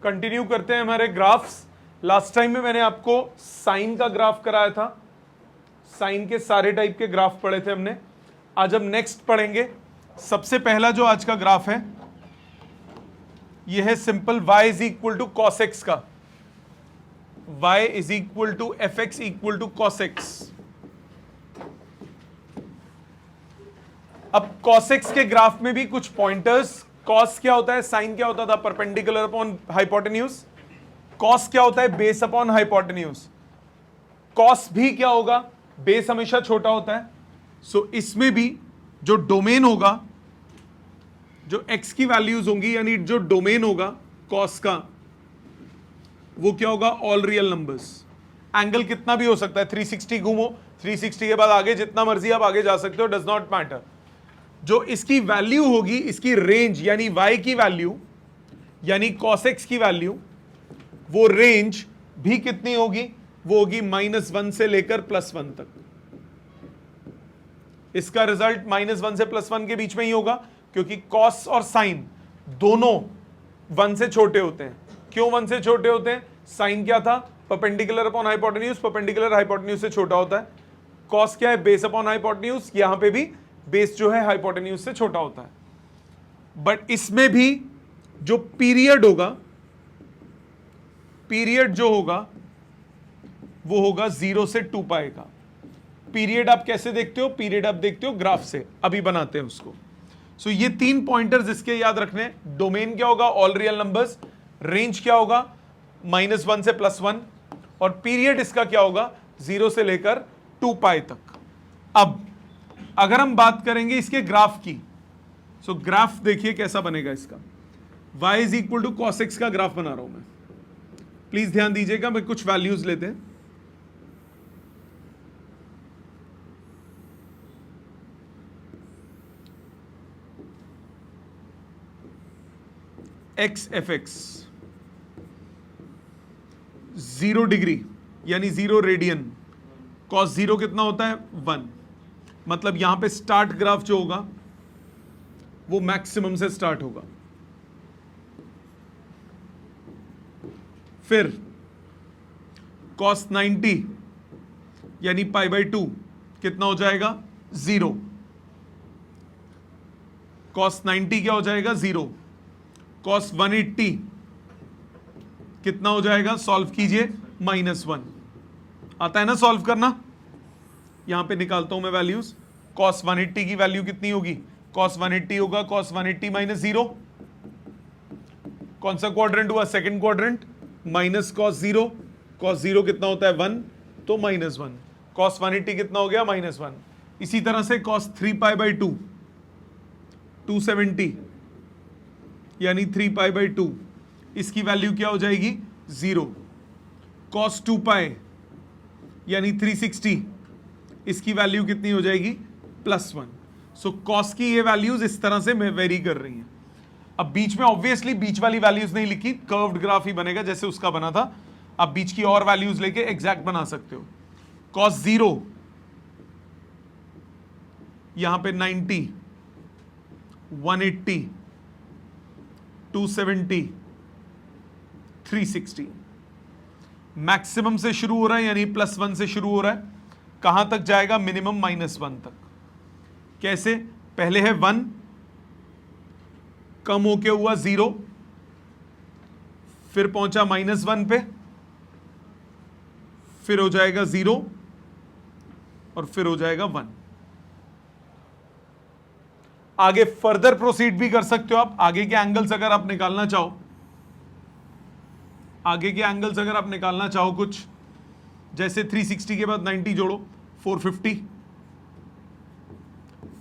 Continue करते हैं हमारे ग्राफ्स। लास्ट टाइम में मैंने आपको साइन का ग्राफ कराया था, साइन के सारे टाइप के ग्राफ पढ़े थे हमने। आज हम नेक्स्ट पढ़ेंगे। सबसे पहला जो आज का ग्राफ है यह है simple y is equal to cos x का, y is equal to f x equal to cos x. अब cos x के ग्राफ में भी कुछ पॉइंटर्स, cos क्या होता है, साइन क्या होता था, परपेंडिकुलर अपॉन हाइपोटेन्यूज, cos क्या होता है, बेस अपॉन हाइपोटेन्यूज, cos भी क्या होगा, बेस हमेशा छोटा होता है। सो इसमें भी जो डोमेन होगा, जो x की वैल्यूज होंगी, यानी जो डोमेन होगा cos का, वो क्या होगा, ऑल रियल नंबर्स। एंगल कितना भी हो सकता है, 360 घूमो, 360 के बाद आगे जितना मर्जी आप आगे जा सकते हो, डज नॉट मैटर। जो इसकी वैल्यू होगी, इसकी रेंज यानी y की वैल्यू यानी cos x की वैल्यू, वो रेंज भी कितनी होगी, वो होगी -1 से लेकर +1 तक। इसका रिजल्ट -1 से +1 के बीच में ही होगा, क्योंकि cos और sin दोनों 1 से छोटे होते हैं। क्यों 1 से छोटे होते हैं? sin क्या था, perpendicular upon hypotenuse, perpendicular hypotenuse से छोटा होता है। cos क्या है, बेस अपॉन हाइपोटेन्यूज, यहां पे भी बेस जो है हाइपोटेन्यूज से छोटा होता है। बट इसमें भी जो पीरियड होगा, पीरियड जो होगा वो होगा 0 से 2 पाई का। पीरियड आप कैसे देखते हो, पीरियड आप देखते हो ग्राफ से, अभी बनाते हैं उसको। सो ये 3 पॉइंटर्स इसके याद रखने। डोमेन क्या होगा, ऑल रियल नंबर्स, रेंज क्या होगा, -1 से +1, और पीरियड इसका क्या होगा, 0 से लेकर 2 पाई तक। अब अगर हम बात करेंगे इसके ग्राफ की, सो ग्राफ देखिए कैसा बनेगा इसका। y is equal to cos x का ग्राफ बना रहा हूं मैं, प्लीज ध्यान दीजिएगा। मैं कुछ वैल्यूज लेते हैं। एक्स एफ एक्स 0 डिग्री यानी 0 रेडियन, कॉस 0 कितना होता है, 1। मतलब यहां पे स्टार्ट ग्राफ जो होगा वो मैक्सिमम से स्टार्ट होगा। फिर cos 90 यानी π/2 कितना हो जाएगा, 0। cos 90 क्या हो जाएगा, 0। cos 180 कितना हो जाएगा, सॉल्व कीजिए, -1। आता है ना सॉल्व करना? यहां पे निकालता हूं मैं वैल्यूज। cos 180 की वैल्यू कितनी होगी, cos 180 होगा cos 180 -0। कौन सा क्वाड्रेंट हुआ, second quadrant, minus cos 0। cos 0 कितना होता है, 1, तो -1। cos 180 कितना हो गया, -1। इसी तरह से cos 3π/2 270 यानी 3π/2, इसकी वैल्यू क्या हो जाएगी, 0। cos 2π यानी 360, इसकी वैल्यू कितनी हो जाएगी, +1। सो cos की ये वैल्यूज इस तरह से वेरी कर रही हैं। अब बीच में ऑब्वियसली बीच वाली वैल्यूज नहीं लिखी, कर्व्ड ग्राफ ही बनेगा जैसे उसका बना था। अब बीच की और वैल्यूज लेके एग्जैक्ट बना सकते हो। cos 0 यहां पे 90, 180, 270, 360, मैक्सिमम से शुरू हो रहा है यानी +1 से शुरू हो रहा है, कहां तक जाएगा, मिनिमम -1 तक। कैसे, पहले है 1, कम होके हुआ 0, फिर पहुंचा -1 पे, फिर हो जाएगा 0, और फिर हो जाएगा 1। आगे फर्दर प्रोसीड भी कर सकते हो आप। आगे के एंगल्स अगर आप निकालना चाहो, आगे के एंगल्स अगर आप निकालना चाहो कुछ, जैसे 360 के बाद 90 जोड़ो, 450,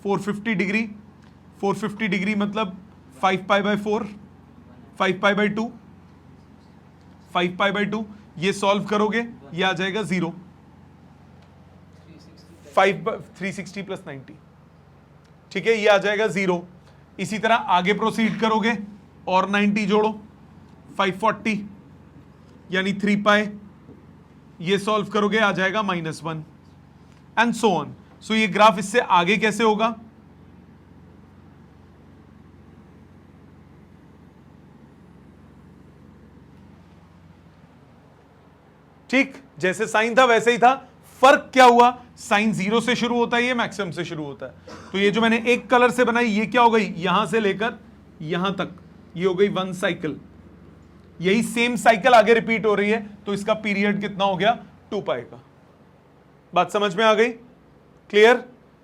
450 डिग्री, 450 डिग्री मतलब 5π/4, 5π/2, 5π/2, ये सॉल्व करोगे ये आ जाएगा 0। 360 + 90, ठीक है, ये आ जाएगा 0। इसी तरह आगे प्रोसीड करोगे और 90 जोड़ो, 540 यानी 3π, ये सॉल्व करोगे आ जाएगा -1, एंड सो ऑन। सो ये ग्राफ इससे आगे कैसे होगा, ठीक, जैसे साइन था वैसे ही था, फर्क क्या हुआ, साइन 0 से शुरू होता है, ये मैक्सिमम से शुरू होता है। तो ये जो मैंने एक कलर से बनाई, ये क्या हो गई, यहां से लेकर यहां तक, ये हो गई 1 साइकिल। यही सेम साइकिल आगे रिपीट हो रही है, तो इसका पीरियड कितना हो गया, 2 पाई का। बात समझ में आ गई, क्लियर?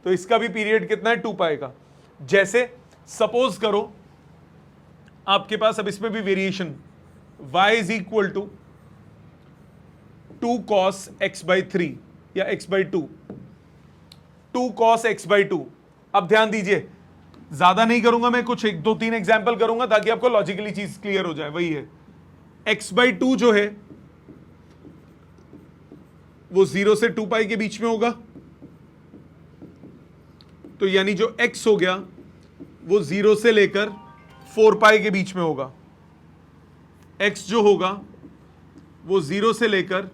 तो इसका भी पीरियड कितना है, 2 पाई का। जैसे सपोज करो आपके पास, अब इसमें भी variation, y is equal to 2 cos x by 3 या x by 2, 2 cos x by 2। अब ध्यान दीजिए, ज्यादा नहीं करूंगा मैं, कुछ 1 2 3 एग्जाम्पल करूंगा ताकि आपको लॉजिकली चीज क्लियर हो जाए। वही है, x बाई 2 जो है वो 0 से 2 पाई के बीच में होगा, तो यानी जो x हो गया वो 0 से लेकर 4 पाई के बीच में होगा। x जो होगा वो 0 से लेकर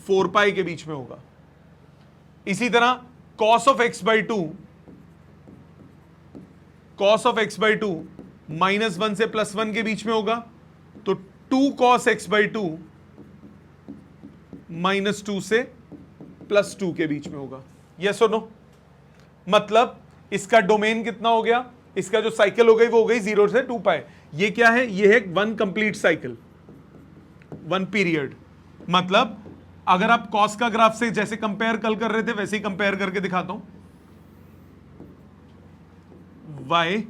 4 पाई के बीच में होगा। इसी तरह cos of x by 2, cos of x by 2 -1 से +1 के बीच में होगा, तो 2 cos x बाई 2 -2 से +2 के बीच में होगा। यस और नो? मतलब इसका डोमेन कितना हो गया, इसका जो साइकिल हो गई वो हो गई 0 से 2 पाई। ये क्या है, ये है 1 कंप्लीट साइकिल, 1 पीरियड। मतलब अगर आप कॉस का ग्राफ से जैसे कंपेयर कल कर रहे थे वैसे ही कंपेयर करके दिखाता हूं, y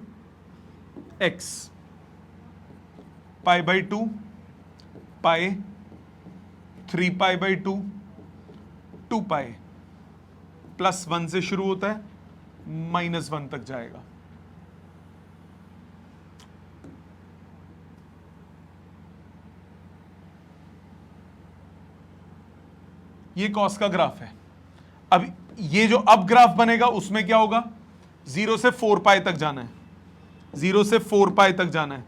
x pi by 2 pi 3 pi by 2 2 पाई, +1 से शुरू होता है, -1 तक जाएगा। ये कॉस का ग्राफ है। अब ये जो अब ग्राफ बनेगा उसमें क्या होगा, 0 से 4 पाई तक जाना है, 0 से 4 पाई तक जाना है।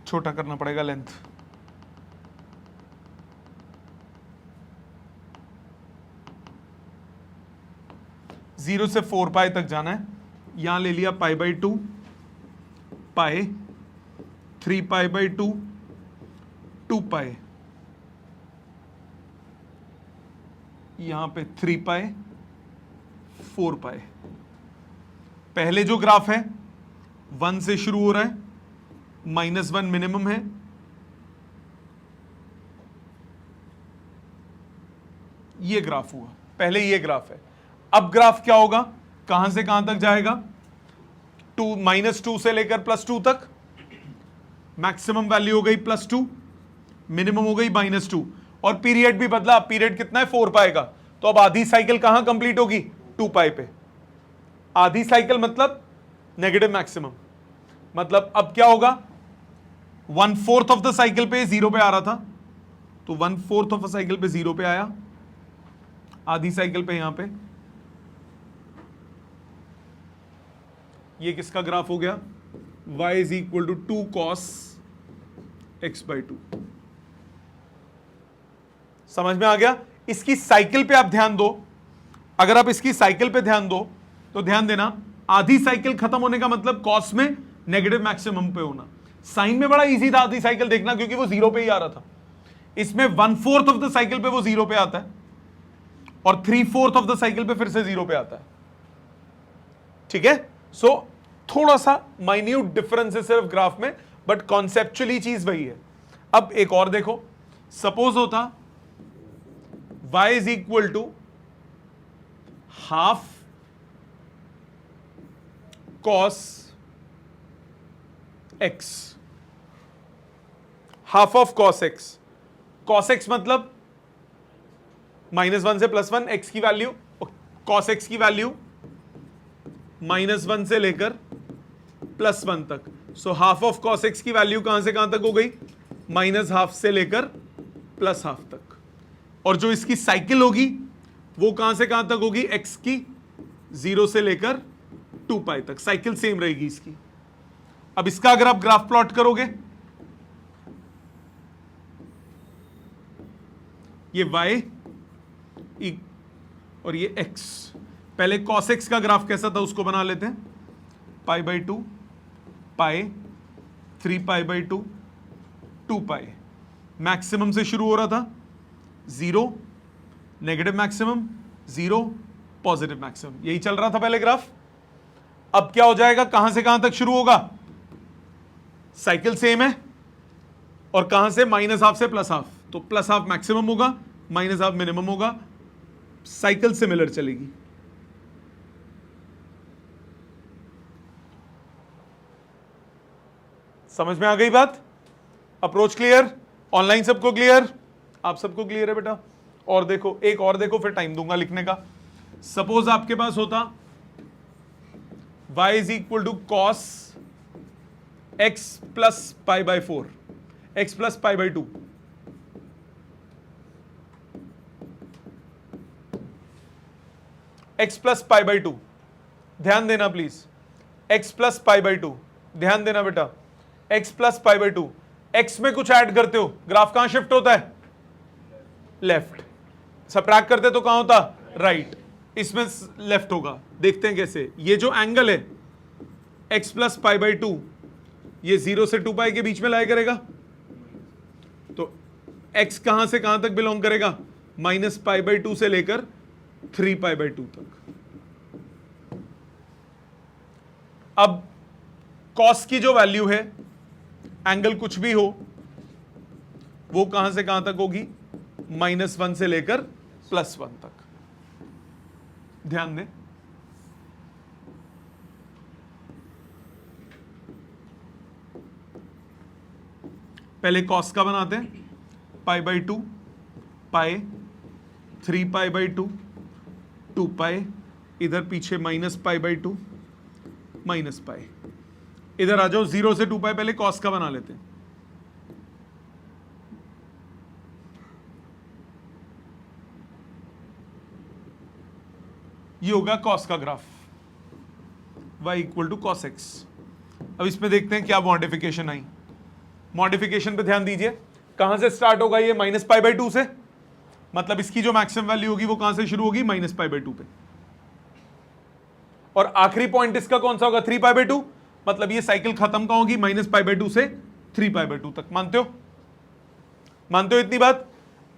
छोटा करना पड़ेगा लेंथ, जीरो से 4 पाई तक जाना है। यहां ले लिया पाई बाई 2, पाई 3 पाई बाई 2, 2 पाई, यहां पे 3 पाई 4 पाई। पहले जो ग्राफ है 1 से शुरू हो रहा है, -1 मिनिमम है, ये ग्राफ हुआ, पहले ये ग्राफ है। अब ग्राफ क्या होगा, कहां से कहां तक जाएगा, -2 से लेकर +2 तक। मैक्सिमम वैल्यू हो गई +2, मिनिमम हो गई -2, और पीरियड भी बदला। पीरियड कितना है, 4 पाई का। तो अब आधी साइकिल कहां कंप्लीट होगी, 2 पाई पे। आधी साइकिल मतलब नेगेटिव मैक्सिमम, मतलब अब क्या होगा, 1/4 ऑफ द साइकिल पे 0 पे आ रहा था, तो 1/4 ऑफ द साइकिल पे 0 पे आया, आधी साइकिल पे यहां पे। ये किसका ग्राफ हो गया, y is equal to 2 cos x by 2। समझ में आ गया? इसकी साइकिल पे आप ध्यान दो, अगर आप इसकी साइकिल पे ध्यान दो तो ध्यान देना, आधी साइकिल खत्म होने का मतलब कॉस में नेगेटिव मैक्सिमम पे होना। साइन में बड़ा इजी था आधी साइकिल देखना, क्योंकि वो 0 पे ही आ रहा था। इसमें 1/4 ऑफ द साइकिल पे वो 0 पे आता है, और 3/4 ऑफ द साइकिल पे फिर से 0 पे आता है। ठीक है, सो थोड़ा सा माइन्यूट डिफरेंस है सिर्फ ग्राफ में, बट कॉन्सेप्चुअली चीज वही है। अब एक और देखो, सपोज होता y is equal to half cos x, half of cos x। cos x मतलब -1 से +1, x की वैल्यू, cos x की वैल्यू -1 से लेकर +1 तक। So half of cos x की वैल्यू कहां से कहां तक हो गई, -½ से लेकर +½ तक। और जो इसकी साइकिल होगी वो कहां से कहां तक होगी, x की 0 से लेकर 2 पाई तक। साइकिल सेम रहेगी इसकी। अब इसका अगर आप ग्राफ प्लॉट करोगे, ये y और ये x। पहले cos x का ग्राफ कैसा था उसको बना लेते हैं, π/2, पाई 3 π/2, 2 पाई। मैक्सिमम से शुरू हो रहा था, 0, नेगेटिव मैक्सिमम, 0, पॉजिटिव मैक्सिमम, यही चल रहा था पहले ग्राफ। अब क्या हो जाएगा, कहां से कहां तक शुरू होगा, साइकिल सेम है, और कहां से, -12 से +12, तो +12 मैक्सिमम होगा, -12 मिनिमम होगा, साइकिल सिमिलर चलेगी। समझ में आ गई बात? Approach clear? ऑनलाइन सबको क्लियर? आप सबको क्लियर है बेटा? और देखो, एक और देखो, फिर टाइम दूंगा लिखने का। सपोज आपके पास होता y is equal to cos x plus π/4, x plus π/2, x plus π/2, ध्यान देना प्लीज, x प्लस π/2, ध्यान देना बेटा, x प्लस π/2, x में कुछ ऐड करते हो, ग्राफ कहां शिफ्ट होता है, लेफ्ट, सबट्रैक्ट करते तो कहां होता, राइट, इसमें लेफ्ट होगा। देखते हैं कैसे, ये जो एंगल है x प्लस π/2, ये 0 से 2π के बीच में लाया करेगा, तो x कहां से कहां तक बिलोंग करेगा, -π/2 से लेकर 3π/2 तक। अब cos की जो वैल्यू है, एंगल कुछ भी हो, वो कहां से कहां तक होगी, -1 से लेकर +1 तक। ध्यान दें, पहले cos का बनाते हैं, π/2, π, 3π/2, 2π, इधर पीछे -π/2, -π, इधर आ जाओ, 0 से 2π, पहले cos का बना लेते हैं। ये होगा cos का graph, y equal to cos x। अब इसमें देखते हैं क्या मॉडिफिकेशन आई। मॉडिफिकेशन पे ध्यान दीजिए, कहां से स्टार्ट होगा ये, -π/2 से, मतलब इसकी जो मैक्सिमम वैल्यू होगी वो कहां से शुरू होगी, -π/2 पे, और आखिरी पॉइंट इसका कौन सा होगा, 3π/2, मतलब ये साइकिल खत्म कहां होगी, -π/2 से 3π/2 तक। मानते हो, मानते हो इतनी बात?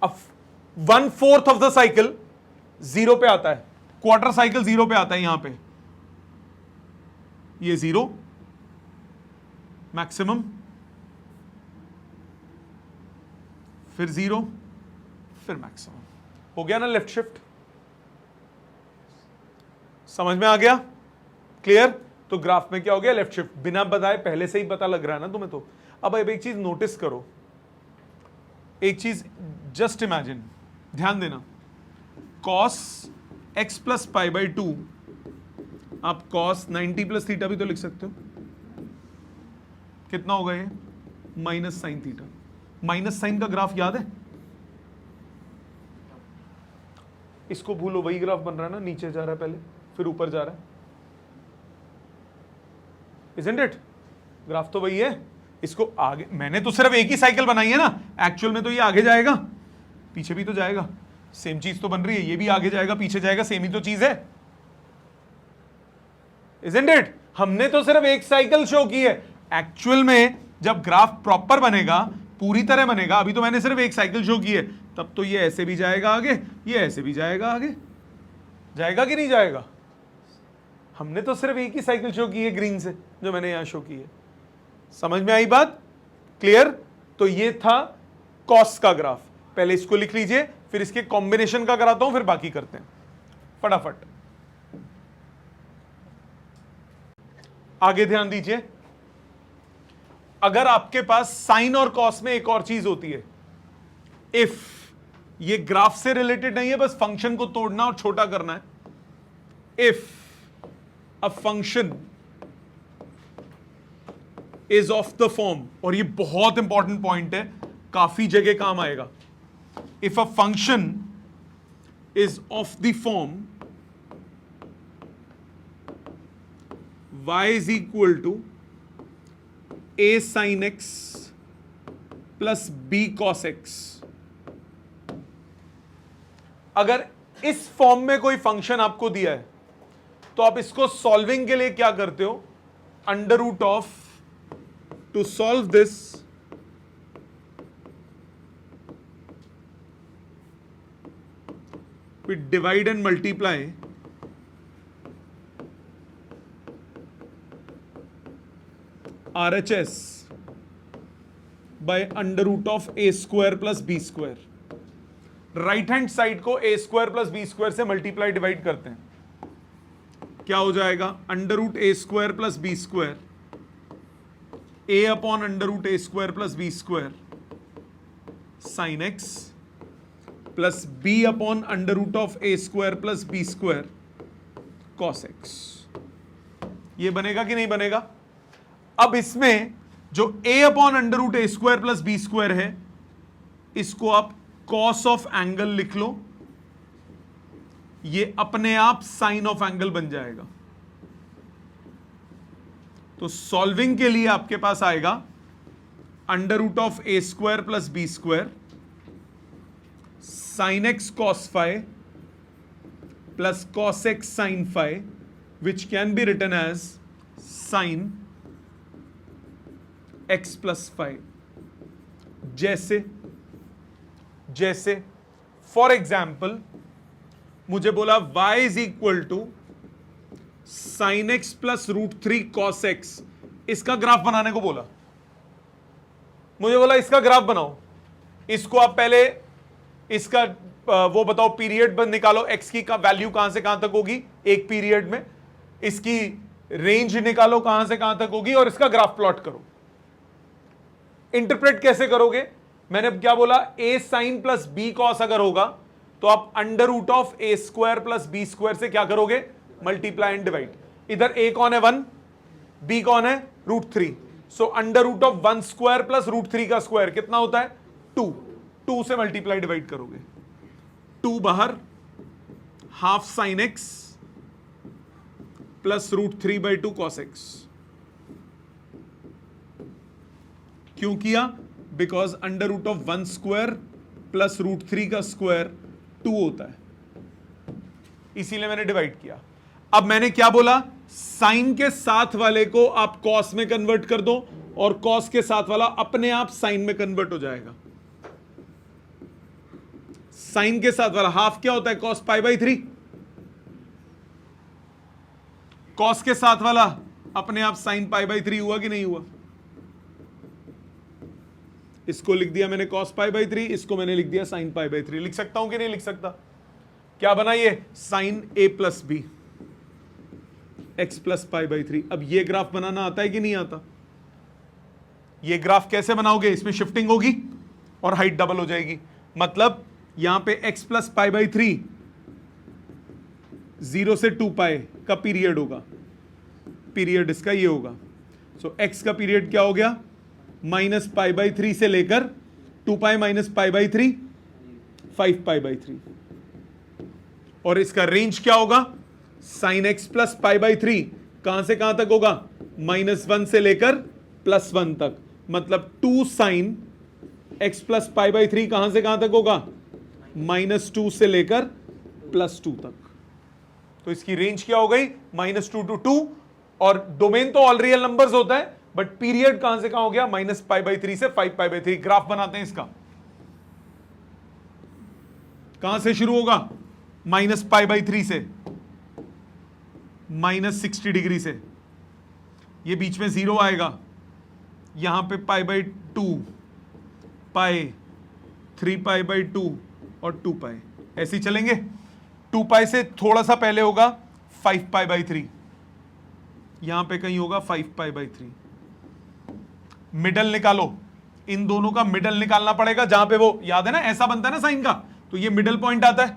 अब 1/4 ऑफ द साइकिल 0 पे आता है, क्वार्टर साइकिल 0 पे आता है, यहां पे ये 0 मैक्सिमम, फिर 0, फिर मैक्सिमम, हो गया ना लेफ्ट शिफ्ट? समझ में आ गया? क्लियर? तो ग्राफ में क्या हो गया, लेफ्ट शिफ्ट, बिना बताए पहले से ही पता लग रहा है ना तुम्हें। तो अब एक चीज नोटिस करो, एक चीज जस्ट इमेजिन, ध्यान देना, cos x प्लस π/2, आप cos 90 प्लस थीटा भी तो लिख सकते हो, कितना होगा ये, minus sine theta. Minus sine का ग्राफ याद है? इसको भूलो, वही ग्राफ बन रहा है ना, नीचे जा रहा है पहले, फिर ऊपर जा रहा है, Isn't it? ग्राफ तो वही है। इसको आगे, मैंने तो सिर्फ एक ही साइकिल बनाई है ना, एक्चुअल में तो ये आगे जाएगा, पीछे भी तो जाएगा, सेम चीज तो बन रही है, ये भी आगे जाएगा पीछे जाएगा, सेम ही तो चीज है, Isn't it? हमने तो सिर्फ एक साइकिल शो की है, एक्चुअल में जब ग्राफ प्रॉपर बनेगा, पूरी तरह बनेगा, अभी तो मैंने सिर्फ एक साइकिल शो की है, तब तो ये ऐसे भी जाएगा आगे, ये ऐसे भी जाएगा आगे, जाएगा कि नहीं जाएगा? हमने तो सिर्फ एक ही साइकिल शो की है ग्रीन से, जो मैंने यहां शो की है। समझ में आई बात? क्लियर? तो ये था कॉस का ग्राफ, पहले इसको लिख लीजिए, फिर इसके कॉम्बिनेशन का कराता हूं, फिर बाकी करते हैं फटाफट। आगे ध्यान दीजिए, अगर आपके पास साइन और कॉस में एक और चीज होती है, इफ, ये ग्राफ से रिलेटेड नहीं है, बस फंक्शन को तोड़ना और छोटा करना है। If a function is of the form, और ये बहुत इंपॉर्टेंट पॉइंट है, काफी जगह काम आएगा। If a function is of the form y is equal to a sin x plus b cos x, अगर इस फॉर्म में कोई फंक्शन आपको दिया है, तो आप इसको सॉल्विंग के लिए क्या करते हो, under root of, to solve this we divide and multiply RHS by under root of a square plus b square. Right hand side को a square plus b square से मल्टीप्लाई डिवाइड करते हैं, क्या हो जाएगा? Under root a square plus b square, a upon under root a square plus b square sine x plus b upon under root of a square plus b square cos x. ये बनेगा कि नहीं बनेगा? अब इसमें जो a upon under root a square plus b square है, इसको आप कॉस ऑफ एंगल लिख लो, ये अपने आप साइन ऑफ एंगल बन जाएगा. तो सॉल्विंग के लिए आपके पास आएगा under root of a square plus b square sine x cos phi plus cos x sine phi, which can be written as sine x plus phi. जैसे फॉर एग्जाम्पल मुझे बोला y is equal to sine x plus root three cos x, इसका graph बनाने को बोला. मुझे बोला इसका ग्राफ बनाओ. इसको आप पहले इसका वो बताओ पीरियड निकालो, x की का वैल्यू कहां से कहां तक होगी एक पीरियड में, इसकी रेंज निकालो कहां से कहां तक होगी, और इसका ग्राफ प्लॉट करो. इंटरप्रेट कैसे करोगे? मैंने क्या बोला? a sine plus b cos अगर होगा तो आप under root of a square plus b square से क्या करोगे? Multiply and divide. इधर a कौन है? 1. b कौन है? Root 3. So under root of 1 square plus root 3 का स्क्वायर कितना होता है? 2. 2 से मल्टीप्लाई डिवाइड करोगे, 2 बाहर, half sine x plus root 3/2 cos x. क्यों किया? Because under root of 1 square plus root 3 का स्क्वायर 2 होता है, इसीलिए मैंने डिवाइड किया. अब मैंने क्या बोला? साइन के साथ वाले को आप कॉस में कन्वर्ट कर दो और कॉस के साथ वाला अपने आप साइन में कन्वर्ट हो जाएगा. साइन के साथ वाला हाफ क्या होता है? कॉस π/3. कॉस के साथ वाला अपने आप साइन π/3 हुआ कि नहीं हुआ? इसको लिख दिया मैंने cos π/3, इसको मैंने लिख दिया sin π/3. लिख सकता हूं कि नहीं लिख सकता? क्या बना ये? sin a plus B x plus π/3. अब ये ग्राफ बनाना आता है कि नहीं आता? ये ग्राफ कैसे बनाओगे? इसमें शिफ्टिंग होगी और हाइट डबल हो जाएगी. मतलब यहां पे x प्लस π/3 0 से 2π का पीरियड होगा, पीरियड इसका ये होगा. सो x का पीरियड क्या हो गया? माइनस π/3 से लेकर 2π माइनस π/3 5π/3. और इसका रेंज क्या होगा? साइन एक्स प्लस π/3 कहां से कहां तक होगा? -1 से लेकर +1 तक. मतलब 2 साइन एक्स प्लस π/3 कहां से कहां तक होगा? -2 से लेकर +2 तक. तो इसकी रेंज क्या हो गई? -2 to 2. और डोमेन तो ऑल रियल नंबर्स होता है, बट पीरियड कहां से कहां हो गया? -π/3 से 5π/3. ग्राफ बनाते हैं इसका. कहां से शुरू होगा? -π/3 से, -60 डिग्री से. ये बीच में 0 आएगा, यहां पे π/2, π, 3π/2 और 2π. ऐसे ही चलेंगे. 2π से थोड़ा सा पहले होगा 5π/3, यहां पे कहीं होगा 5π/3. मिडल निकालो. इन दोनों का मिडल निकालना पड़ेगा, जहां पे वो याद है ना ऐसा बनता है ना साइन का, तो ये मिडल पॉइंट आता है.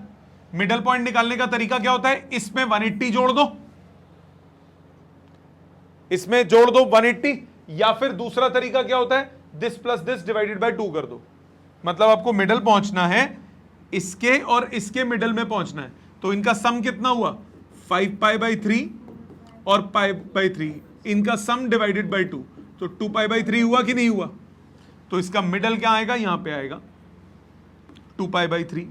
मिडल पॉइंट निकालने का तरीका क्या होता है? इसमें 180 जोड़ दो, इसमें जोड़ दो 180, या फिर दूसरा तरीका क्या होता है? This plus this divided by 2 कर दो. मतलब आपको मिडल पहुंचना है, इसके और इसके मिडल में पहुंचना है. तो इनका सम कितना हुआ? 5π/3 और π/3, इनका सम डिवाइडेड बाय 2, तो 2π/3 हुआ कि नहीं हुआ? तो इसका मिडल क्या आएगा? यहां पे आएगा 2π/3.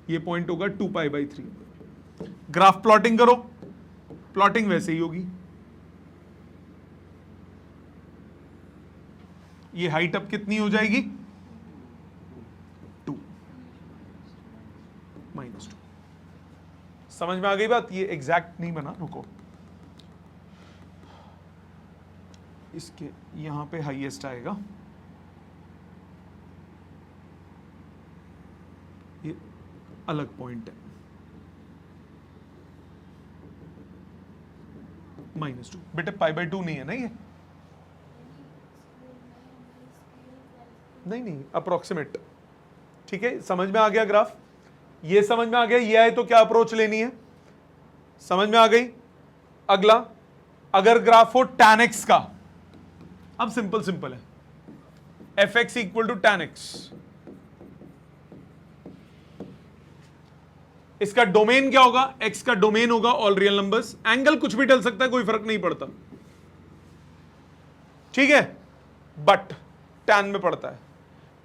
ये पॉइंट होगा 2π/3. ग्राफ प्लॉटिंग करो, प्लॉटिंग वैसे ही होगी. ये हाइट अब कितनी हो जाएगी? 2. समझ में आ गई बात? ये एग्जैक्ट नहीं बना, रुको, इसके यहां पे हाईएस्ट आएगा, ये अलग पॉइंट है, -2। बेटे π/2 नहीं है ना ये, नहीं अप्रोक्सीमेट, ठीक है, समझ में आ गया ग्राफ, ये समझ में आ गया, ये आए तो क्या अप्रोच लेनी है, समझ में आ गई। अगला, अगर ग्राफ हो tan x का, अब सिंपल है, fx equal to tan x, इसका डोमेन क्या होगा, x का डोमेन होगा ऑल रियल नंबर्स, एंगल कुछ भी डल सकता है, कोई फर्क नहीं पड़ता, ठीक है, बट tan में पड़ता है,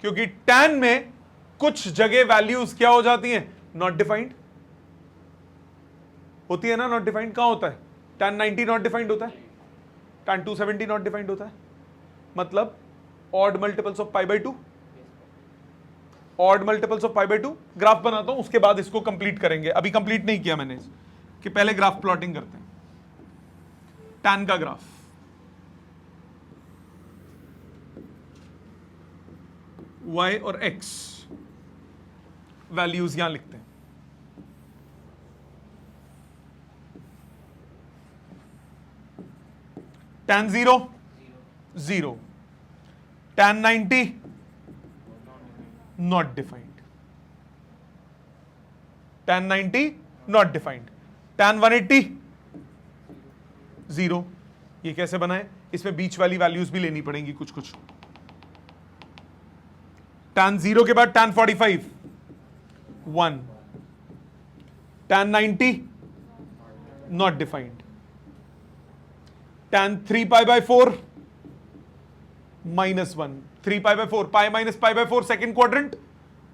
क्योंकि tan में कुछ जगह वैल्यूज क्या हो जाती हैं, नॉट डिफाइंड होती है ना, नॉट डिफाइंड कहां होता है, tan 90 नॉट डिफाइंड होता है, tan 270 नॉट डिफाइंड होता है, मतलब odd multiples of π/2, odd multiples of π/2। Graph बनाता हूं, उसके बाद इसको कंप्लीट करेंगे, अभी कंप्लीट नहीं किया मैंने, कि पहले ग्राफ प्लॉटिंग करते हैं, tan का ग्राफ, y और x वैल्यूज यहां लिखते हैं, tan 0 0, tan 90 not defined, tan 90 not defined, tan 180 0। ये कैसे बनाए, इसमें बीच वाली वैल्यूज भी लेनी पड़ेंगी कुछ कुछ, tan 0 के बाद tan 45 1, tan 90 not defined, tan 3π/4 -1, 3π/4, pi minus π/4 second quadrant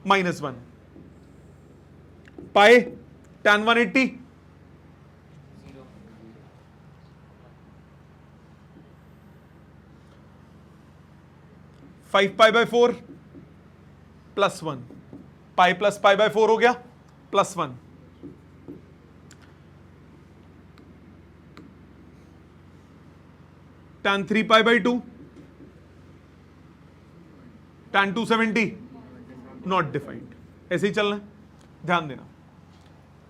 -1, pi tan 180 5π/4 +1, pi plus π/4 हो गया +1, tan 3π/2, tan 270 नॉट डिफाइंड, ऐसे ही चलना है, ध्यान देना,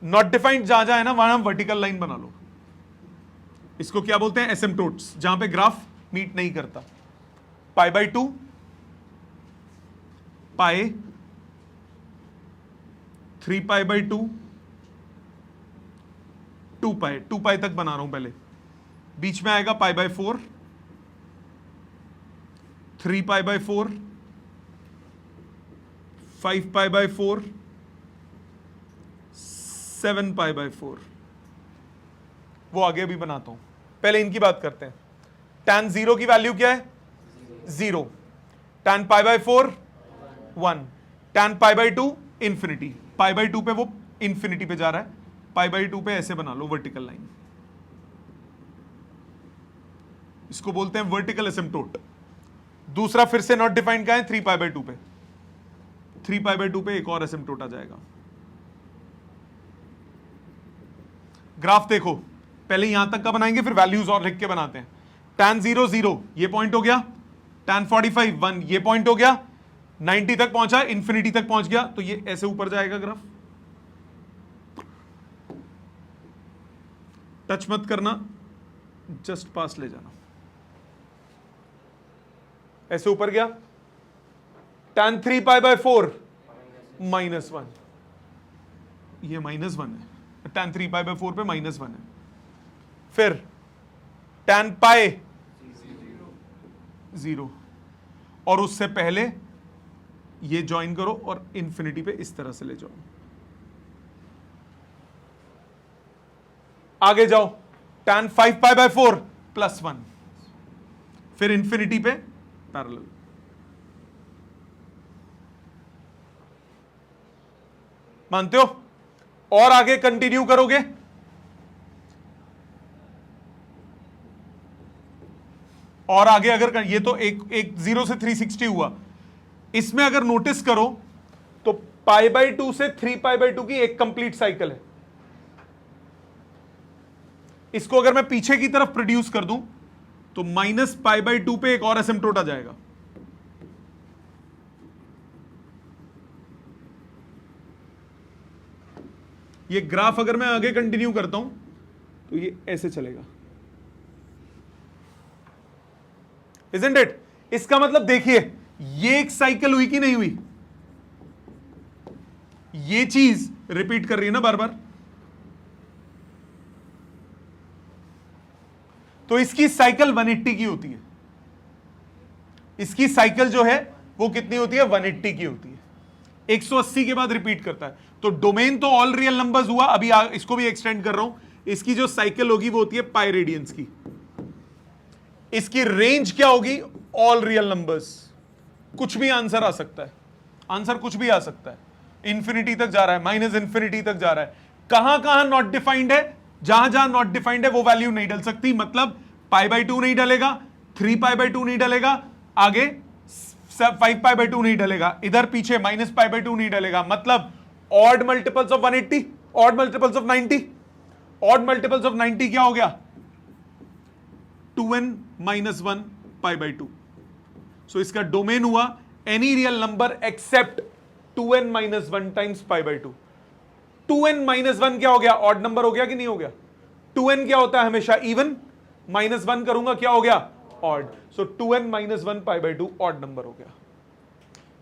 नॉट डिफाइंड जहां जहां है ना, वहां हम वर्टिकल लाइन बना लो, इसको क्या बोलते हैं, एसिम्पटोट्स, जहां पे ग्राफ मीट नहीं करता, π/2, पाई 3π/2, 2π तक बना रहा हूं पहले, बीच में आएगा π/4, 3π/4, 5π/4, 7π/4, वो आगे भी बनाता हूं, पहले इनकी बात करते हैं। tan 0 की वैल्यू क्या है, 0, tan π/4 1, tan π/2 इंफिनिटी, π/2 पे वो इंफिनिटी पे जा रहा है, π/2 पे ऐसे बना लो वर्टिकल लाइन, इसको बोलते हैं वर्टिकल एसिम्पटोट। दूसरा फिर से नॉट डिफाइंड का है 3π/2 पे, 3π/2 पे एक और एसिम्पटोट आ जाएगा। ग्राफ देखो, पहले यहां तक का बनाएंगे, फिर वैल्यूज और लिख के बनाते हैं। tan 0 0 ये पॉइंट हो गया, tan 45 1 ये पॉइंट हो गया, 90 तक पहुंचा, इंफिनिटी तक पहुंच गया, तो ये ऐसे ऊपर जाएगा ग्राफ, टच मत करना, जस्ट पास ले जाना, ऐसे ऊपर गया, tan 3π/4 -1, ये -1 है, tan 3π/4 पे -1 है, फिर tan π 0, और उससे पहले ये ज्वाइन करो और इंफिनिटी पे इस तरह से ले जाओ, आगे जाओ, tan 5π/4 +1, फिर इंफिनिटी पे पैरेलल, मानते हो? और आगे कंटिन्यू करोगे, और आगे अगर ये तो एक 0 से 360 हुआ, इसमें अगर नोटिस करो तो π/2 से 3π/2 की एक कंप्लीट साइकिल है, इसको अगर मैं पीछे की तरफ प्रोड्यूस कर दूं तो -π/2 पे एक और एसिम्पटोट आ जाएगा। ये ग्राफ अगर मैं आगे कंटिन्यू करता हूं तो ये ऐसे चलेगा, इजंट इट? इसका मतलब देखिए, ये एक साइकिल हुई कि नहीं हुई? ये चीज रिपीट कर रही है ना बार बार। तो इसकी साइकिल 180 की होती है। इसकी साइकिल जो है वो कितनी होती है? 180 की होती है। 180 के बाद रिपीट करता है। तो डोमेन तो ऑल रियल नंबर्स हुआ, अभी इसको भी एक्सटेंड कर रहा हूं। इसकी जो साइकिल होगी वो होती है पाई रेडियंस की। इसकी रेंज क्या होगी? All real numbers. कुछ भी आंसर आ सकता है, आंसर कुछ भी आ सकता है। इंफिनिटी तक जा रहा है, -इन्फिनिटी तक जा रहा है। कहां कहां नॉट डिफाइंड है? जहां जहां नॉट डिफाइंड है वो वैल्यू नहीं डल सकती। मतलब π/2 नहीं डलेगा, 3π/2 नहीं डलेगा, आगे 5π/2 नहीं डलेगा, इधर पीछे -π/2 नहीं डलेगा। मतलब odd multiples of 180, odd multiples of 90। Odd multiples of 90 क्या हो गया? 2n - 1 π/2। सो इसका डोमेन हुआ any real number except 2n - 1 times π/2। 2n - 1 क्या हो गया? ऑड नंबर हो गया कि नहीं हो गया? 2n क्या होता है? हमेशा इवन। -1 करूंगा क्या हो गया? ऑड। सो 2n - 1 π/2 ऑड नंबर हो गया।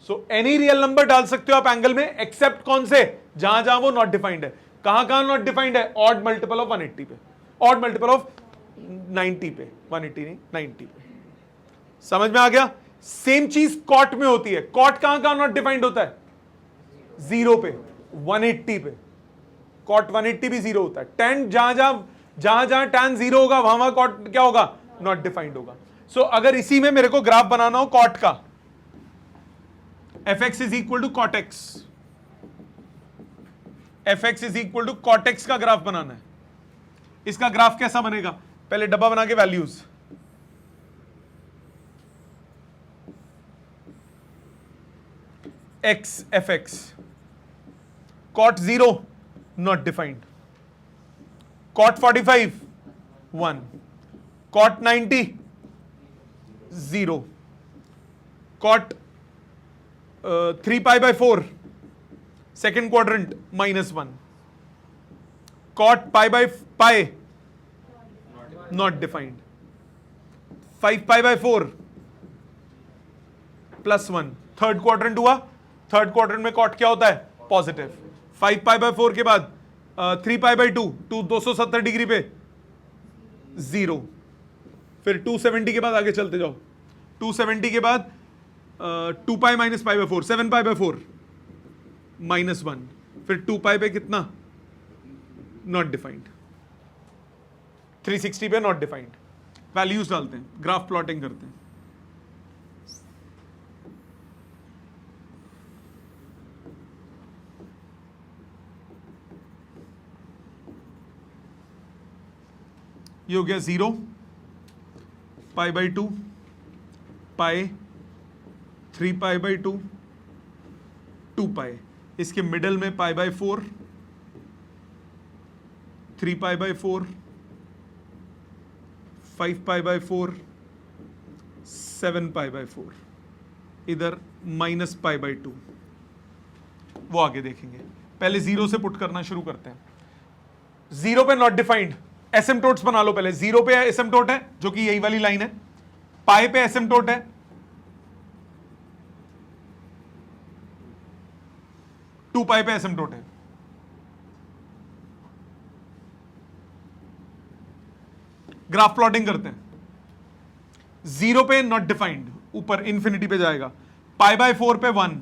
सो एनी रियल नंबर डाल सकते हो आप एंगल में, एक्सेप्ट कौन से? जहां जहां वो नॉट डिफाइंड है। कहां कहां नॉट डिफाइंड है? ऑड मल्टीपल ऑफ 180 पे, ऑड मल्टीपल ऑफ 90 पे, 180 नहीं 90 पे। समझ में आ गया? सेम चीज कॉट में होती है। कॉट कहां कहां नॉट डिफाइंड होता है? 0 पे, 180 पे। कॉट 180 भी 0 होता है। tan जहां जहां tan 0 होगा वहां वहां कॉट क्या होगा? नॉट डिफाइंड होगा। सो अगर इसी में मेरे को ग्राफ बनाना हो कॉट का, fx is equal to cot x, fx is equal to cot x का ग्राफ बनाना है। इसका ग्राफ कैसा बनेगा? पहले डब्बा बना के values, x fx, cot 0 not defined, cot 45 1, cot 90 0, cot 3π/4 second quadrant -1, cot π/π not defined, 5π/4 +1 third quadrant हुआ। थर्ड क्वाड्रेंट में कॉट क्या होता है? पॉजिटिव। 5π/4 के बाद 3π/2 270 डिग्री पे 0, फिर 270 के बाद आगे चलते जाओ, 270 के बाद 2π - π/4 7π/4 -1, फिर 2π पे कितना? Not defined. 360 पे नॉट डिफाइंड। वैल्यूज डालते हैं, ग्राफ प्लॉटिंग करते हैं। ये हो गया 0, π/2, पाई, 3π/2, 2π। इसके मिडल में π/4, 3π/4, 5π/4, 7π/4, इधर -π/2। वो आगे देखेंगे, पहले 0 से पुट करना शुरू करते हैं। 0 पे नॉट डिफाइंड, एसिम्पटोट्स बना लो पहले। 0 पे एसिम्पटोट है जो कि यही वाली लाइन है, पाई पे एसिम्पटोट है, टू पाई पे एसिम्पटोट है। ग्राफ प्लॉटिंग करते हैं। 0 पे नॉट डिफाइंड, ऊपर इंफिनिटी पे जाएगा, π/4 पे 1,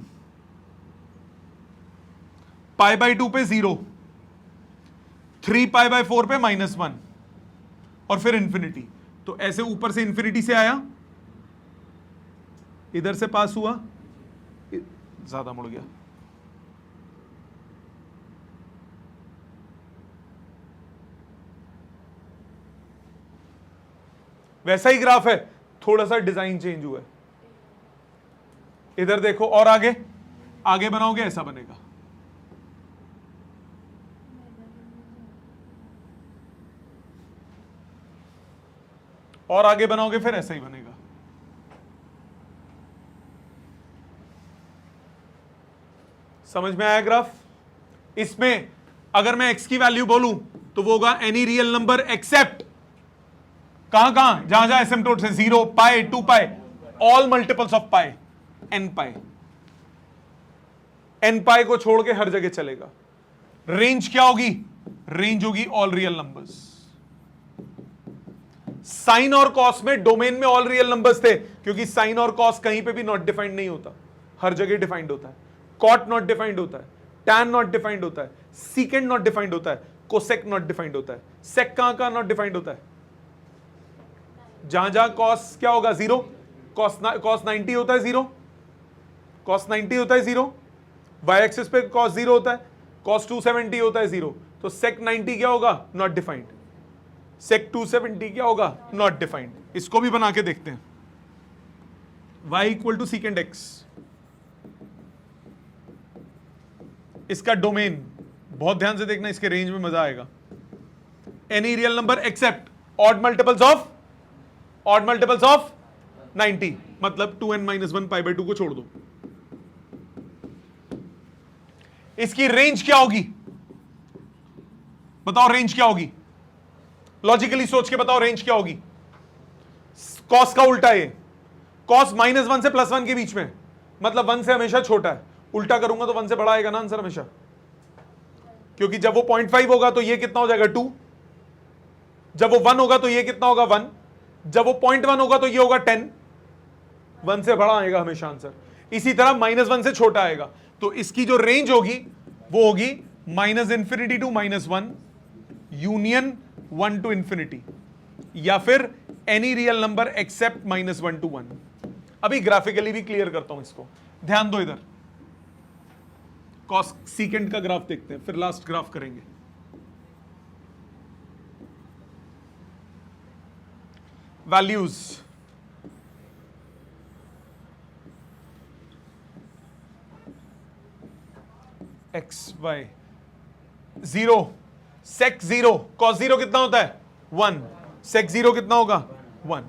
π/2 पे 0, 3π/4 पे -1 और फिर इंफिनिटी। तो ऐसे ऊपर से इंफिनिटी से आया, इधर से पास हुआ, ज्यादा मुड़ गया, वैसा ही ग्राफ है, थोड़ा सा डिजाइन चेंज हुआ है। इधर देखो, और आगे आगे बनाओगे ऐसा बनेगा। और आगे बनाओगे फिर ऐसा ही बनेगा। समझ में आया ग्राफ? इसमें अगर मैं x की वैल्यू बोलूं तो वो होगा एनी रियल नंबर एक्सेप्ट कहां कहां, जहां जहां एसिम्पटोट है, 0, pi, 2 pi, all multiples of pi, n pi. n pi को छोड़ के हर जगह चलेगा। रेंज क्या होगी? रेंज होगी ऑल रियल नंबर्स। साइन और कॉस में डोमेन में ऑल रियल नंबर्स थे, क्योंकि साइन और कॉस कहीं पे भी नॉट डिफाइंड नहीं होता, हर जगह डिफाइंड होता है। कॉट नॉट डिफाइंड होता है, टैन नॉट डिफाइंड होता है, सीकेंड नॉट डिफाइंड होता है, कोसेक नॉट डिफाइंड होता है। सेक कहां नॉट डिफाइंड होता है? जहां जहां कॉस क्या होगा? 0। कॉस 90 होता है 0, कॉस 90 होता है 0। वाई एक्सिस पे कॉस 0 होता है, कॉस 270 होता है 0। तो सेक 90 क्या होगा? Not defined. सेक 270 क्या होगा? Not defined. इसको भी बना के देखते हैं। y equal to secant x, इसका डोमेन बहुत ध्यान से देखना, इसके रेंज में मजा आएगा। Any real number except odd multiples of 90, मतलब 2n-1 पाई बाई 2 को छोड़ दो। इसकी रेंज क्या होगी? बताओ रेंज क्या होगी? लॉजिकली सोच के बताओ रेंज क्या होगी? कॉस का उल्टा है, कॉस -1 से +1 के बीच में, मतलब 1 से हमेशा छोटा है। उल्टा करूंगा तो 1 से बड़ा आएगा ना आंसर हमेशा, क्योंकि जब वो 0.5 होगा तो ये कितना हो जाएगा? 2। जब वो 1 होगा तो ये कितना होगा? 1। जब वो 0.1 होगा तो ये होगा 10। 1 से बड़ा आएगा हमेशा आंसर। इसी तरह -1 से छोटा आएगा। तो इसकी जो रेंज होगी वो होगी -∞ टू -1, यूनियन 1 टू इंफिनिटी, या फिर any real number except -1 to 1। अभी ग्राफिकली भी क्लियर करता हूं इसको, ध्यान दो। इधर कॉस सीकेंड का ग्राफ देखते हैं, फिर लास्ट ग्राफ करेंगे। वैल्यूज एक्स वाई 0, सेक 0, कॉस 0 कितना होता है? 1। सेक 0 कितना होगा? 1।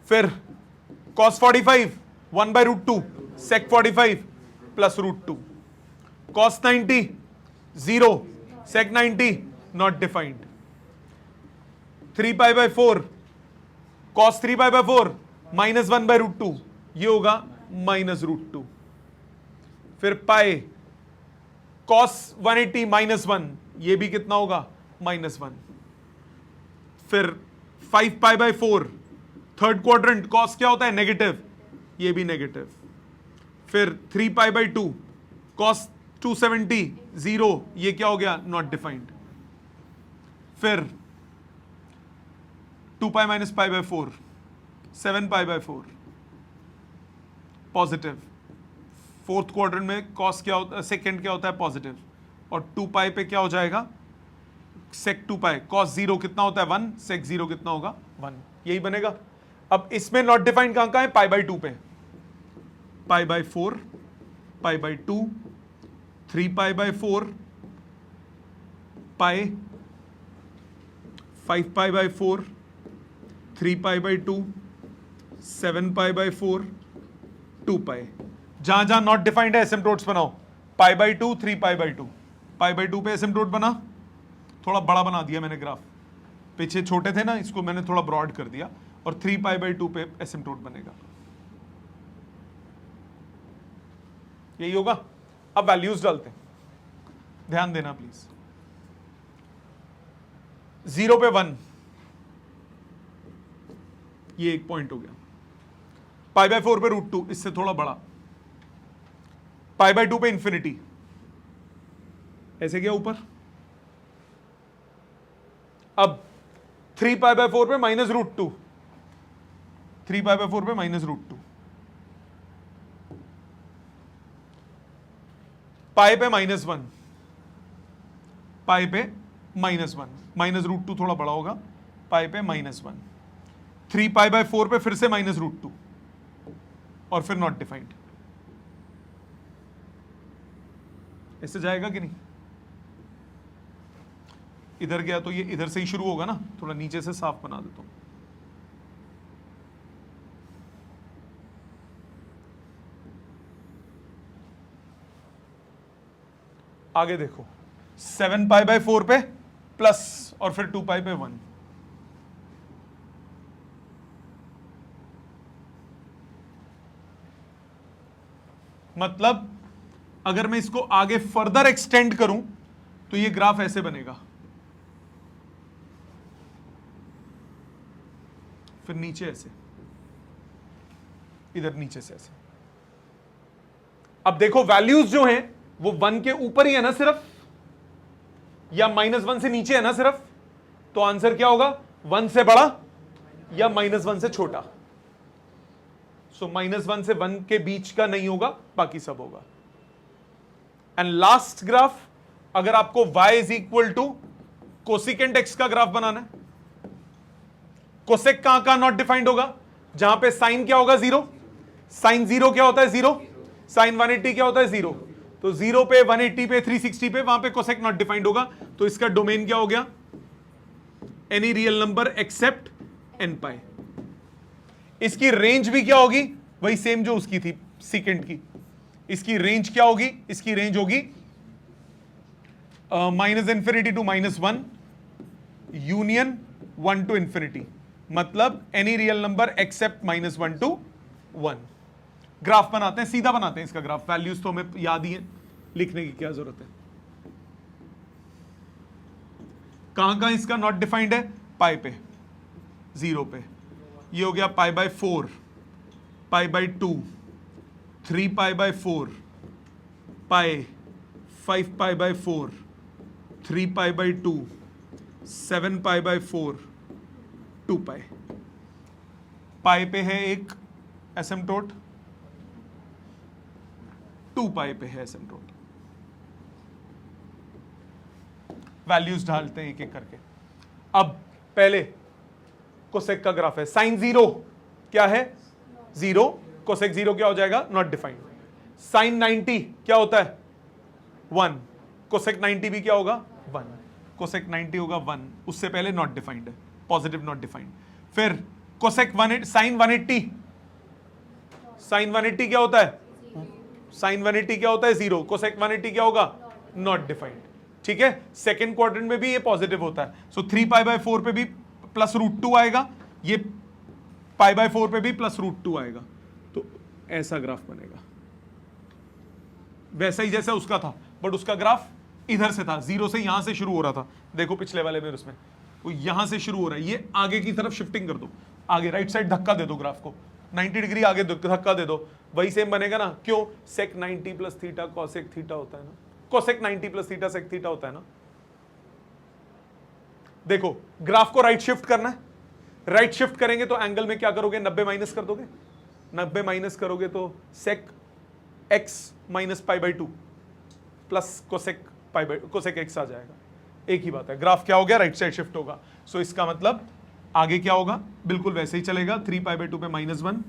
फिर cos 45 1/√2, sec 45 +√2। Cos 90 0, sec 90 not defined. 3π/4, cos 3π/4 -1/√2, ये होगा -√2। फिर पाई कॉस 180 -1, ये भी कितना होगा? -1। फिर 5π/4, थर्ड क्वाड्रेंट, कॉस क्या होता है? नेगेटिव, ये भी नेगेटिव। फिर 3π/2, कॉस 270 0, ये क्या हो गया? Not defined. फिर 2π - π/4, 7π/4 पॉजिटिव। फोर्थ क्वाड्रेंट में कॉस क्या होता है? सेकेंड क्या होता है? पॉजिटिव। और 2π पे क्या हो जाएगा? सेक 2π। कॉस 0 कितना होता है? 1। सेक 0 कितना होगा? 1। यही बनेगा। अब इसमें नॉट डिफाइंड कहां है? π/2 पे। π/4, π/2, 3π/4, पाई, 5π/4, 3π/2, 7π/4, 2π। जहां जहां नॉट डिफाइंड है एसिम्पटोट्स बनाओ। π/2, 3π/2, π/2 पे एसिम्पटोट बना, थोड़ा बड़ा बना दिया मैंने ग्राफ, पीछे छोटे थे ना, इसको मैंने थोड़ा ब्रॉड कर दिया, और 3π/2 पे एसिम्पटोट बनेगा। यही होगा। अब वैल्यूज डालते हैं, ध्यान देना प्लीज। 0 पे 1, ये एक पॉइंट हो गया। π/4 पे √2, इससे थोड़ा बड़ा। π/2 पे इंफिनिटी, ऐसे गया ऊपर। अब 3π/4 पे -√2, 3π/4 पे -√2, पाई पे -1, पाई पे -1, -√2 थोड़ा बड़ा होगा, पाई पे -1, 3π/4 पे फिर से -√2, और फिर नॉट डिफाइंड। ऐसे जाएगा कि नहीं? इधर गया तो ये इधर से ही शुरू होगा ना, थोड़ा नीचे से साफ बना देता हूं। आगे देखो 7 पाई बाय 4 पे प्लस और फिर 2 पाई पे 1, मतलब अगर मैं इसको आगे फर्दर एक्सटेंड करूं तो ये ग्राफ ऐसे बनेगा, फिर नीचे ऐसे, इधर नीचे से ऐसे। अब देखो वैल्यूज जो हैं वो 1 के ऊपर ही है ना सिर्फ, या -1 से नीचे है ना सिर्फ, तो आंसर क्या होगा, 1 से बड़ा या -1 से छोटा। सो -1 से 1 के बीच का नहीं होगा, बाकी सब होगा। एंड लास्ट ग्राफ, अगर आपको y is equal to cosecant x का ग्राफ बनाना है, कोसेक कहां नॉट डिफाइंड होगा, जहां पे साइन क्या होगा 0, साइन 0 क्या होता है 0, साइन 180 क्या होता है 0, तो 0 पे 180 पे 360 पे वहां पे कोसेक नॉट डिफाइंड होगा, तो इसका डोमेन क्या हो गया, any real number except n पाई। इसकी रेंज भी क्या होगी, वही सेम जो उसकी थी सीकेंट की, इसकी रेंज क्या होगी, इसकी रेंज होगी -∞ टू -1 यूनियन 1 टू इंफिनिटी, मतलब any real number except -1 to 1। Graph बनाते हैं, सीधा बनाते हैं इसका ग्राफ, वैल्यूज तो हमें याद ही है, लिखने की क्या जरूरत है। कहां इसका नॉट डिफाइंड है, पाई पे 0 पे, ये हो गया pi by 4, pi by 2, 3 pi by 4, pi 5 pi by 4, 3 pi by 2, 7 pi by 4, 2 पाई। पाई पे है एक एसिम्पटोट, 2 पाई पे है एसिम्पटोट। वैल्यूज डालते हैं एक एक करके। अब पहले कोसेक का ग्राफ है, साइन 0 क्या है 0, कोसेक 0 क्या हो जाएगा, नॉट डिफाइंड। साइन 90 क्या होता है 1, कोसेक 90 भी क्या होगा 1, कोसेक 90 होगा 1, उससे पहले नॉट डिफाइंड है, पॉजिटिव नॉट डिफाइंड। फिर कोसेक 180, साइन 180, साइन 180 क्या होता है, साइन 180 क्या होता है 0, कोसेक 180 क्या होगा, नॉट डिफाइंड। ठीक है, सेकंड क्वाड्रेंट में भी ये पॉजिटिव होता है, सो 3 पाई बाय 4 पे भी +√2 आएगा, ये पाई बाय 4 पे भी +√2 आएगा, तो ऐसा ग्राफ बनेगा, वैसा ही जैसा उसका था, बट उसका ग्राफ इधर से था, 0 से यहां से शुरू हो रहा था। देखो पिछले वाले में उसमें वो यहां से शुरू हो रहा है, ये आगे की तरफ शिफ्टिंग कर दो, आगे राइट साइड धक्का दे दो ग्राफ को, 90 डिग्री आगे धक्का दे दो, वही सेम बनेगा ना। क्यों, sec 90 plus theta cosec theta होता है ना, cosec 90 plus theta sec theta होता है ना। देखो ग्राफ को राइट शिफ्ट करना है, राइट शिफ्ट करेंगे तो एंगल में क्या करोगे, 90 माइनस कर दोगे, 90 माइनस करोगे तो सेक x minus pi by 2 plus cosec pi by cosec x आ जाएगा, एक ही बात है। ग्राफ क्या हो गया, राइट साइड शिफ्ट होगा। सो इसका मतलब आगे क्या होगा, बिल्कुल वैसे ही चलेगा, 3 पाई बाई 2 पे -1,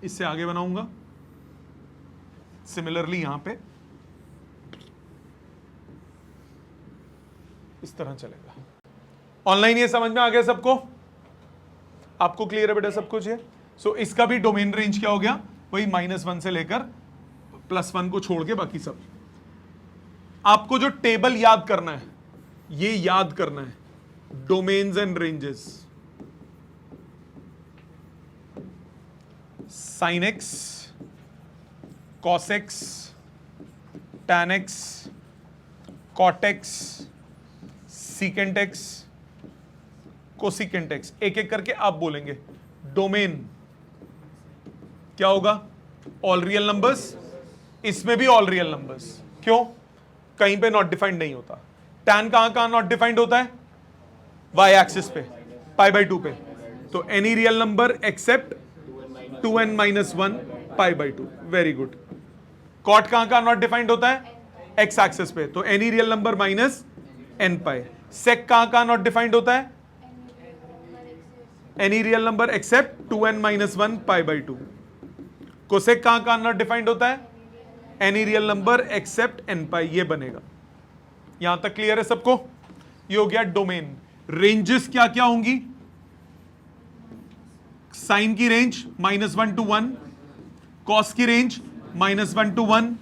इससे आगे बनाऊंगा सिमिलरली, यहां पे इस तरह चलेगा। ऑनलाइन ये समझ में आ गया सबको, आपको क्लियर है बेटा सब कुछ है। सो इसका भी डोमेन रेंज क्या हो गया, वही -1 से लेकर +1 को छोड़ के बाकी सब। आपको जो टेबल याद करना है, ये याद करना है, domains and ranges, sine x, cos x, tan x, cot x, secant x, cosecant x, एक एक करके आप बोलेंगे। डोमेन क्या होगा, ऑल रियल नंबर्स, इसमें भी ऑल रियल नंबर्स, क्यों, कहीं पे नॉट डिफाइंड नहीं होता। टैन कहां नॉट डिफाइंड होता है, वाई एक्सिस पे, पाई बाई 2 पे, तो any real number except 2n - 1 pi by 2, very good. Cot कहां नॉट डिफाइंड होता है, एक्स एक्सिस पे, तो any real number minus n pi. Sec कहां नॉट डिफाइंड होता है, any real number except 2n - 1 pi by 2। Cosec कहां not defined होता है, any real number except n pi, ये बनेगा। यहां तक क्लियर है सबको, ये हो गया डोमेन। रेंजेस क्या क्या होंगी, साइन की रेंज -1 to 1, कॉस की रेंज -1 to 1,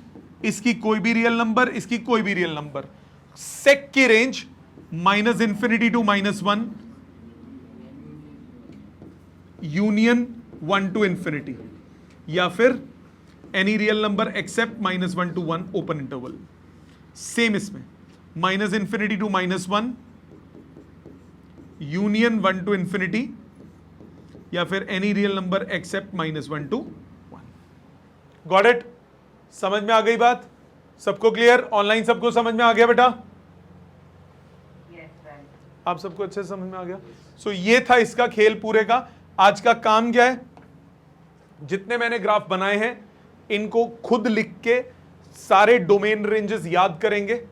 इसकी कोई भी रियल नंबर, इसकी कोई भी रियल नंबर। सेक की रेंज -∞ to -1, यूनियन 1 to ∞, या फिर any real number except -1 to 1 open interval. Same इसमें -∞ to -1, यूनियन 1 to ∞, या फिर any real number except -1 to 1। Got it? समझ में आ गई बात? सबको क्लियर? ऑनलाइन सबको समझ में आ गया बेटा? आप सबको अच्छे से समझ में आ गया? सो ये था इसका खेल पूरे का। आज का काम क्या है? जितने मैंने ग्राफ बनाए हैं इनको खुद लिख के सारे डोमेन रेंजेस याद करेंगे।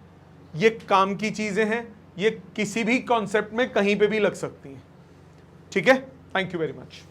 ये काम की चीजें हैं, ये किसी भी कॉन्सेप्ट में कहीं पे भी लग सकती हैं। ठीक है? Thank you very much.